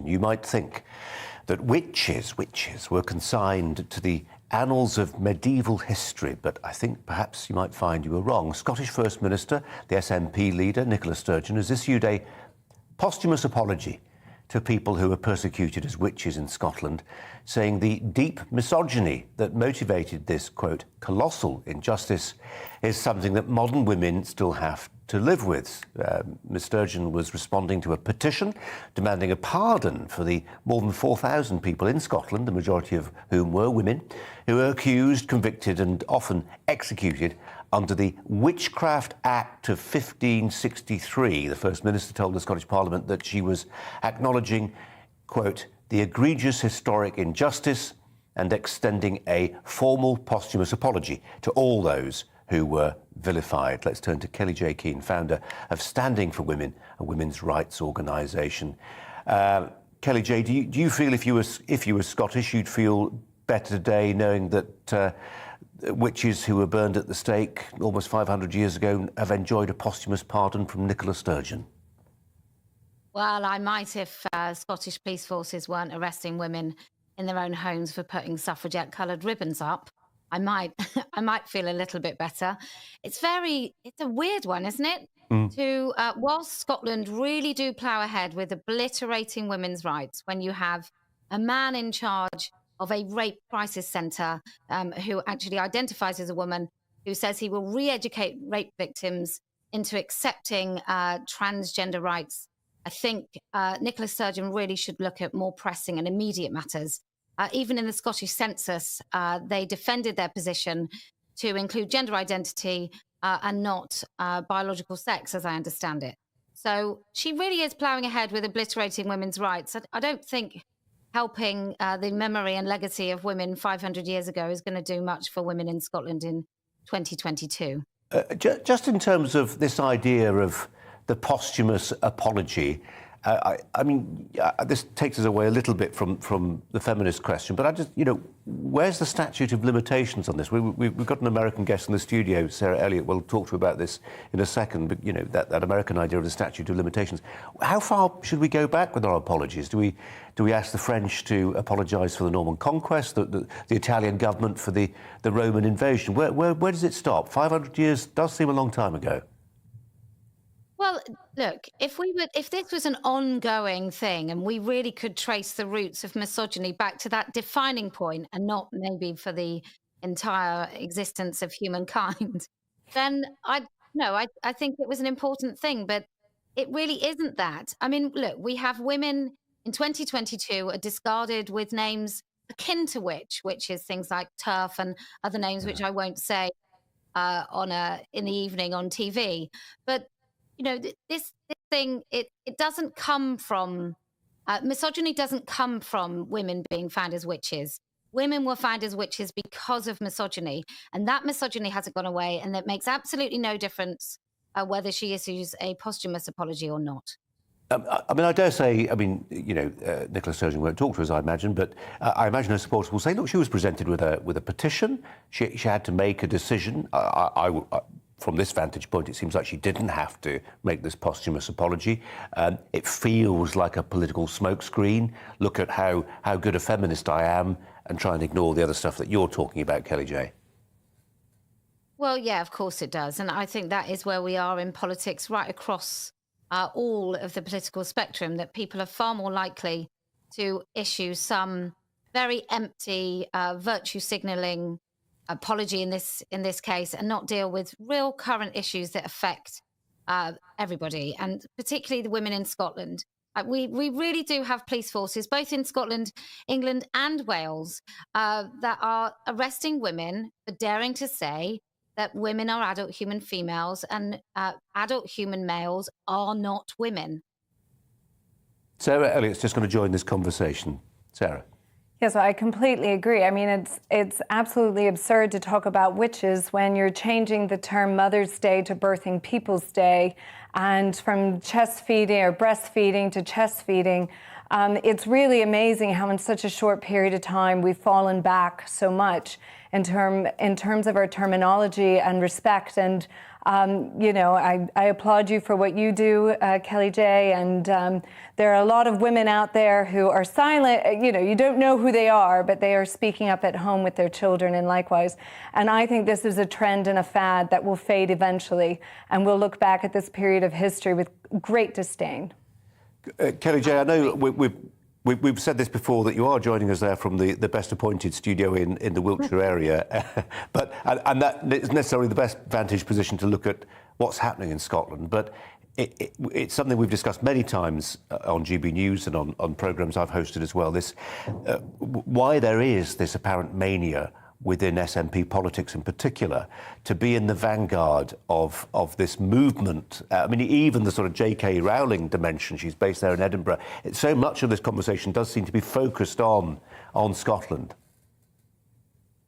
you might think that witches were consigned to the annals of medieval history, but I think perhaps you might find you were wrong. Scottish First Minister, the SNP leader, Nicola Sturgeon, has issued a posthumous apology to people who were persecuted as witches in Scotland, saying the deep misogyny that motivated this, quote, colossal injustice is something that modern women still have to live with. Ms Sturgeon was responding to a petition demanding a pardon for the more than 4,000 people in Scotland, the majority of whom were women, who were accused, convicted and often executed under the Witchcraft Act of 1563. The First Minister told the Scottish Parliament that she was acknowledging, quote, the egregious historic injustice and extending a formal posthumous apology to all those who were vilified. Let's turn to Kelly J. Keane, founder of Standing for Women, a women's rights organisation. Kelly J., do you feel if you were Scottish, you'd feel better today knowing that witches who were burned at the stake almost 500 years ago have enjoyed a posthumous pardon from Nicola Sturgeon? Well, I might if Scottish police forces weren't arresting women in their own homes for putting suffragette-coloured ribbons up. I might feel a little bit better. It's a weird one, isn't it? Whilst Scotland really do plough ahead with obliterating women's rights, when you have a man in charge of a rape crisis centre who actually identifies as a woman, who says he will re-educate rape victims into accepting transgender rights, I think Nicola Sturgeon really should look at more pressing and immediate matters. Even in the Scottish census, they defended their position to include gender identity and not biological sex, as I understand it. So she really is ploughing ahead with obliterating women's rights. I don't think helping the memory and legacy of women 500 years ago is going to do much for women in Scotland in 2022. Just in terms of this idea of the posthumous apology, I mean, this takes us away a little bit from the feminist question, but I just, where's the statute of limitations on this? We've got an American guest in the studio, Sarah Elliott. We'll talk to her about this in a second, but, that American idea of the statute of limitations. How far should we go back with our apologies? Do we ask the French to apologise for the Norman conquest, the Italian government for the Roman invasion? Where does it stop? 500 years does seem a long time ago. Well, look, if this was an ongoing thing and we really could trace the roots of misogyny back to that defining point and not maybe for the entire existence of humankind, then I think it was an important thing, but it really isn't that. I mean, look, we have women in 2022 are discarded with names akin to which is things like TERF and other names which I won't say in the evening on TV. But this thing, it doesn't come from, misogyny doesn't come from women being found as witches. Women were found as witches because of misogyny, and that misogyny hasn't gone away, and it makes absolutely no difference whether she issues a posthumous apology or not. I mean, I dare say, Nicola Sturgeon won't talk to us, I imagine, but I imagine her supporters will say, look, she was presented with a petition. She had to make a decision. From this vantage point, it seems like she didn't have to make this posthumous apology. It feels like a political smokescreen. Look at how good a feminist I am and try and ignore the other stuff that you're talking about, Kelly J. Well, yeah, of course it does. And I think that is where we are in politics right across all of the political spectrum, that people are far more likely to issue some very empty virtue signalling apology in this case and not deal with real current issues that affect everybody, and particularly the women in Scotland. We really do have police forces, both in Scotland, England and Wales, that are arresting women for daring to say that women are adult human females and adult human males are not women. Sarah Elliott's just going to join this conversation. Sarah. Yes, I completely agree. I mean, it's absolutely absurd to talk about witches when you're changing the term Mother's Day to Birthing People's Day, and from chest feeding or breastfeeding to chest feeding. It's really amazing how in such a short period of time we've fallen back so much in terms of our terminology and respect. And you know, I applaud you for what you do, Kelly J. And there are a lot of women out there who are silent. You know, you don't know who they are, but they are speaking up at home with their children and likewise. And I think this is a trend and a fad that will fade eventually. And we'll look back at this period of history with great disdain. Kelly J, I know we've said this before, that you are joining us there from the best appointed studio in the Wiltshire area, but and that isn't necessarily the best vantage position to look at what's happening in Scotland, but it's something we've discussed many times on GB News and on programmes I've hosted as well, this why there is this apparent mania within SNP politics in particular, to be in the vanguard of this movement. I mean, even the sort of J.K. Rowling dimension, she's based there in Edinburgh. So much of this conversation does seem to be focused on Scotland.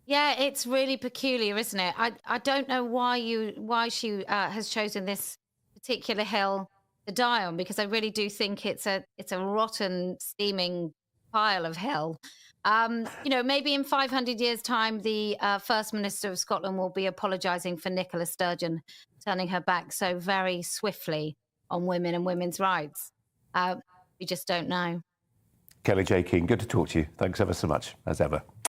Yeah, it's really peculiar, isn't it? I don't know why she has chosen this particular hill to die on, because I really do think it's a rotten, steaming pile of hell. You know, maybe in 500 years' time, the First Minister of Scotland will be apologising for Nicola Sturgeon turning her back so very swiftly on women and women's rights. We just don't know. Kelly J. Keane, good to talk to you. Thanks ever so much, as ever.